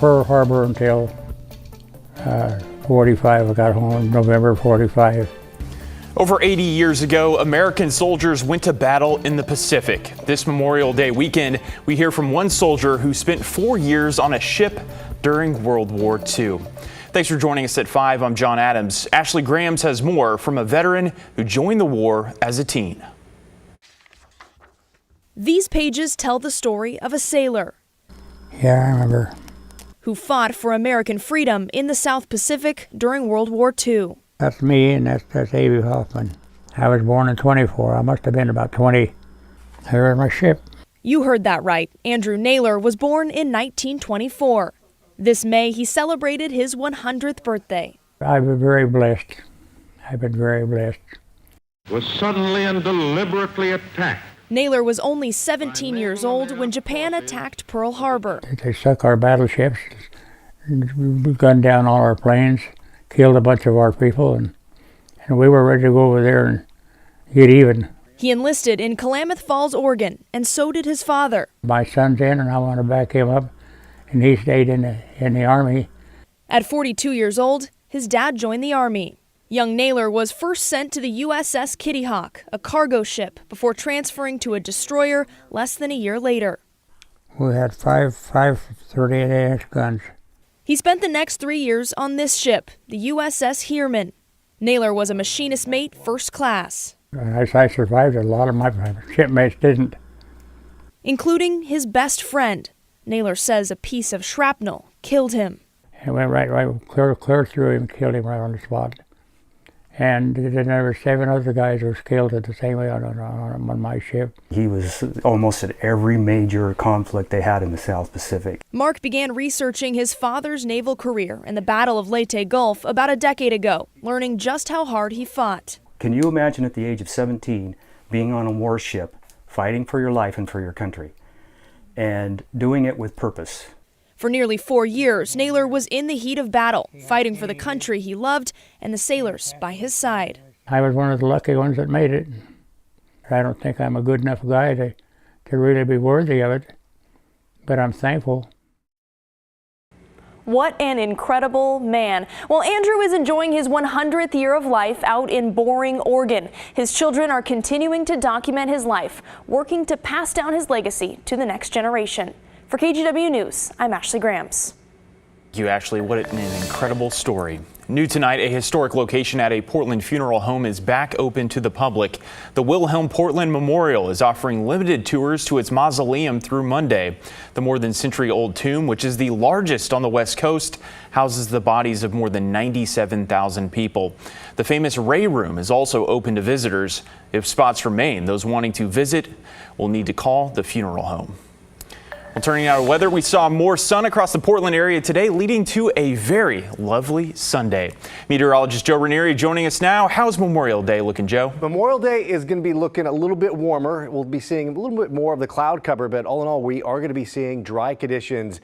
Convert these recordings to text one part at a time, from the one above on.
Pearl Harbor until 45. I got home in November 45. Over 80 years ago, American soldiers went to battle in the Pacific. This Memorial Day weekend, we hear from one soldier who spent 4 years on a ship during World War II. Thanks for joining us at 5. I'm John Adams. Ashley Grams has more from a veteran who joined the war as a teen. These pages tell the story of a sailor. Yeah, I remember. Who fought for American freedom in the South Pacific during World War II. That's me, and that's A.B. Hoffman. I was born in 24. I must have been about 20. Here in my ship. You heard that right. Andrew Naylor was born in 1924. This May, he celebrated his 100th birthday. I've been very blessed. I've been very blessed. Was suddenly and deliberately attacked. Naylor was only 17 years old when Japan attacked Pearl Harbor. They sunk our battleships, gunned down all our planes, killed a bunch of our people, and we were ready to go over there and get even. He enlisted in Klamath Falls, Oregon, and so did his father. My son's in, and I want to back him up, and he stayed in the Army. At 42 years old, his dad joined the Army. Young Naylor was first sent to the USS Kitty Hawk, a cargo ship, before transferring to a destroyer less than a year later. We had five 38-inch guns. He spent the next 3 years on this ship, the USS Heerman. Naylor was a machinist mate first class. I survived it. A lot of my shipmates didn't. Including his best friend. Naylor says a piece of shrapnel killed him. It went right clear through him, killed him right on the spot. And then there were 7 other guys who were killed at the same way on my ship. He was almost at every major conflict they had in the South Pacific. Mark began researching his father's naval career in the Battle of Leyte Gulf about a decade ago, learning just how hard he fought. Can you imagine at the age of 17 being on a warship, fighting for your life and for your country, and doing it with purpose? For nearly 4 years, Naylor was in the heat of battle, fighting for the country he loved and the sailors by his side. I was one of the lucky ones that made it. I don't think I'm a good enough guy to really be worthy of it, but I'm thankful. What an incredible man. Well, Andrew is enjoying his 100th year of life out in Boring, Oregon. His children are continuing to document his life, working to pass down his legacy to the next generation. For KGW News, I'm Ashley Grams. Thank you, Ashley. What an incredible story. New tonight, a historic location at a Portland funeral home is back open to the public. The Wilhelm Portland Memorial is offering limited tours to its mausoleum through Monday. The more than century-old tomb, which is the largest on the West Coast, houses the bodies of more than 97,000 people. The famous Ray Room is also open to visitors. If spots remain, those wanting to visit will need to call the funeral home. Well, turning now to weather, we saw more sun across the Portland area today, leading to a very lovely Sunday. Meteorologist Joe Ranieri joining us now. How's Memorial Day looking, Joe? Memorial Day is going to be looking a little bit warmer. We'll be seeing a little bit more of the cloud cover, but all in all, we are going to be seeing dry conditions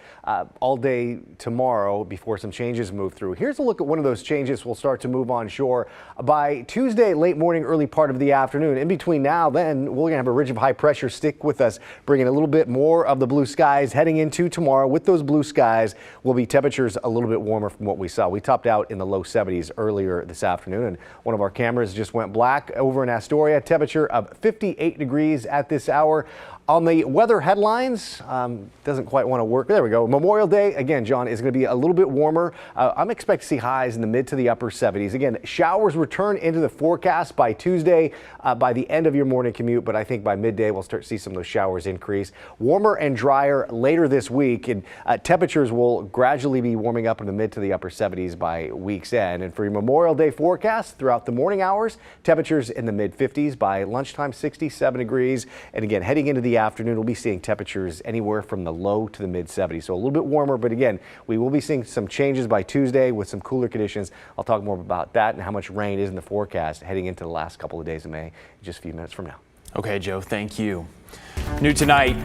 all day tomorrow before some changes move through. Here's a look at one of those changes. We'll start to move on shore by Tuesday, late morning, early part of the afternoon. In between now, then, we're going to have a ridge of high pressure stick with us, bringing a little bit more of the blue skies heading into tomorrow. With those blue skies will be temperatures a little bit warmer from what we saw. We topped out in the low 70s earlier this afternoon, and one of our cameras just went black over in Astoria. Temperature of 58 degrees at this hour. On the weather headlines, doesn't quite want to work. There we go. Memorial Day, again, John, is going to be a little bit warmer. I'm expecting to see highs in the mid to the upper 70s. Again, showers return into the forecast by Tuesday, by the end of your morning commute, but I think by midday we'll start to see some of those showers increase. Warmer and drier later this week, and temperatures will gradually be warming up in the mid to the upper 70s by week's end. And for your Memorial Day forecast, throughout the morning hours, temperatures in the mid 50s. By lunchtime, 67 degrees. And again, heading into the afternoon, we'll be seeing temperatures anywhere from the low to the mid 70s. So a little bit warmer, but again, we will be seeing some changes by Tuesday with some cooler conditions. I'll talk more about that and how much rain is in the forecast heading into the last couple of days of May in just a few minutes from now. Okay, Joe, thank you. New tonight,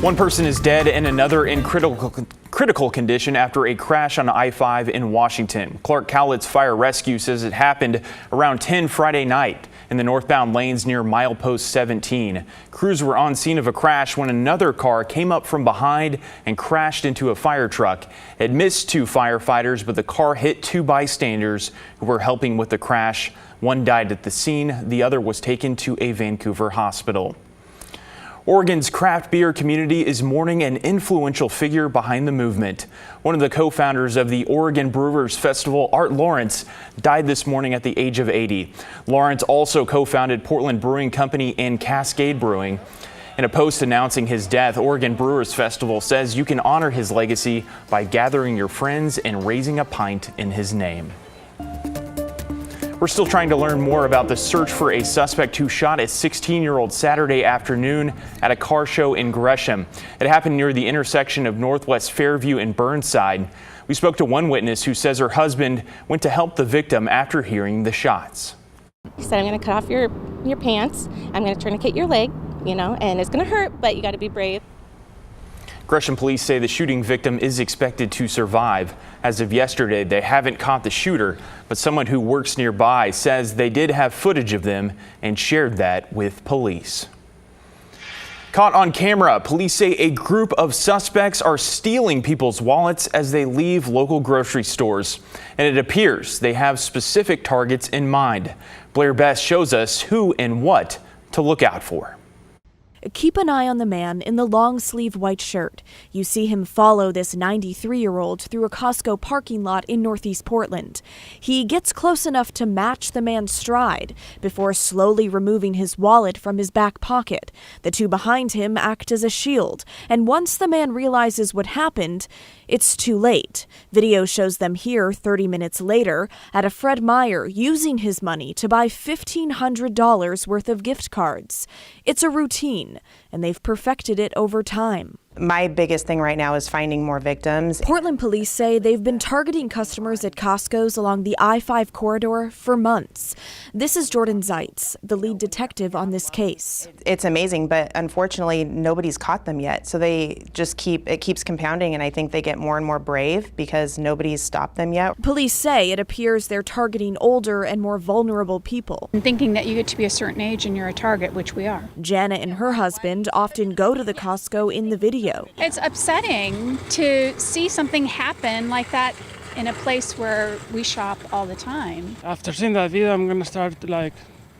one person is dead and another in critical condition after a crash on I-5 in Washington. Clark Cowlitz Fire Rescue says it happened around 10 Friday night. in the northbound lanes near milepost 17. Crews were on scene of a crash when another car came up from behind and crashed into a fire truck. It missed 2 firefighters, but the car hit 2 bystanders who were helping with the crash. One died at the scene. The other was taken to a Vancouver hospital. Oregon's craft beer community is mourning an influential figure behind the movement. One of the co-founders of the Oregon Brewers Festival, Art Lawrence, died this morning at the age of 80. Lawrence also co-founded Portland Brewing Company and Cascade Brewing. In a post announcing his death, Oregon Brewers Festival says you can honor his legacy by gathering your friends and raising a pint in his name. We're still trying to learn more about the search for a suspect who shot a 16-year-old Saturday afternoon at a car show in Gresham. It happened near the intersection of Northwest Fairview and Burnside. We spoke to one witness who says her husband went to help the victim after hearing the shots. He said, I'm going to cut off your pants. I'm going to tourniquet your leg, and it's going to hurt, but you got to be brave. Gresham police say the shooting victim is expected to survive. As of yesterday, they haven't caught the shooter, but someone who works nearby says they did have footage of them and shared that with police. Caught on camera, police say a group of suspects are stealing people's wallets as they leave local grocery stores. And it appears they have specific targets in mind. Blair Best shows us who and what to look out for. Keep an eye on the man in the long-sleeve white shirt. You see him follow this 93-year-old through a Costco parking lot in Northeast Portland. He gets close enough to match the man's stride before slowly removing his wallet from his back pocket. The 2 behind him act as a shield, and once the man realizes what happened, it's too late. Video shows them here 30 minutes later at a Fred Meyer using his money to buy $1,500 worth of gift cards. It's a routine, and they've perfected it over time. My biggest thing right now is finding more victims. Portland police say they've been targeting customers at Costco's along the I-5 corridor for months. This is Jordan Zeitz, the lead detective on this case. It's amazing, but unfortunately nobody's caught them yet. So it keeps compounding, and I think they get more and more brave because nobody's stopped them yet. Police say it appears they're targeting older and more vulnerable people. And thinking that you get to be a certain age and you're a target, which we are. Jana and her husband often go to the Costco in the video. It's upsetting to see something happen like that in a place where we shop all the time. After seeing that video, I'm gonna start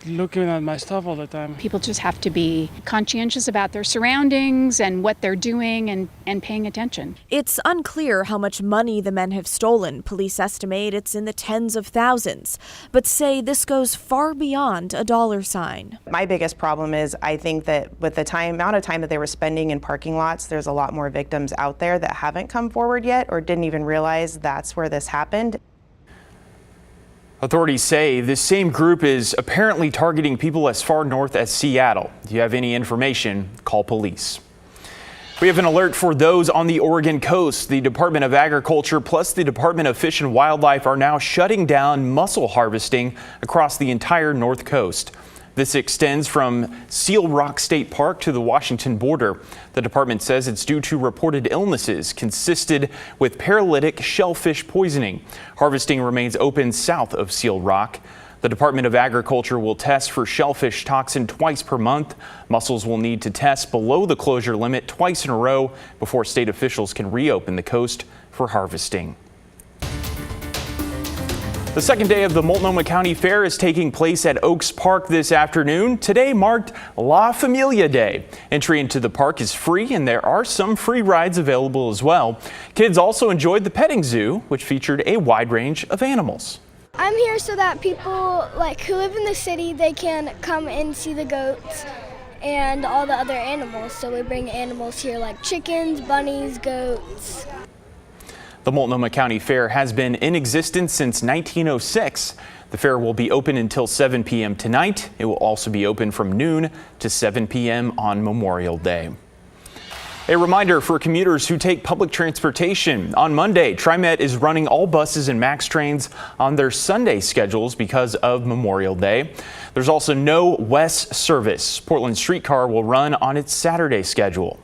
looking at my stuff all the time. People just have to be conscientious about their surroundings and what they're doing and paying attention. It's unclear how much money the men have stolen. Police estimate it's in the tens of thousands, but say this goes far beyond a dollar sign. My biggest problem is I think that with the amount of time that they were spending in parking lots, there's a lot more victims out there that haven't come forward yet or didn't even realize that's where this happened. Authorities say this same group is apparently targeting people as far north as Seattle. If you have any information, call police. We have an alert for those on the Oregon coast. The Department of Agriculture plus the Department of Fish and Wildlife are now shutting down mussel harvesting across the entire North Coast. This extends from Seal Rock State Park to the Washington border. The department says it's due to reported illnesses consisted with paralytic shellfish poisoning. Harvesting remains open south of Seal Rock. The Department of Agriculture will test for shellfish toxin twice per month. Mussels will need to test below the closure limit twice in a row before state officials can reopen the coast for harvesting. The second day of the Multnomah County Fair is taking place at Oaks Park this afternoon. Today marked La Familia Day. Entry into the park is free, and there are some free rides available as well. Kids also enjoyed the petting zoo, which featured a wide range of animals. I'm here so that people who live in the city, they can come and see the goats and all the other animals. So we bring animals here like chickens, bunnies, goats. The Multnomah County Fair has been in existence since 1906. The fair will be open until 7 p.m. tonight. It will also be open from noon to 7 p.m. on Memorial Day. A reminder for commuters who take public transportation. On Monday, TriMet is running all buses and MAX trains on their Sunday schedules because of Memorial Day. There's also no West service. Portland Streetcar will run on its Saturday schedule.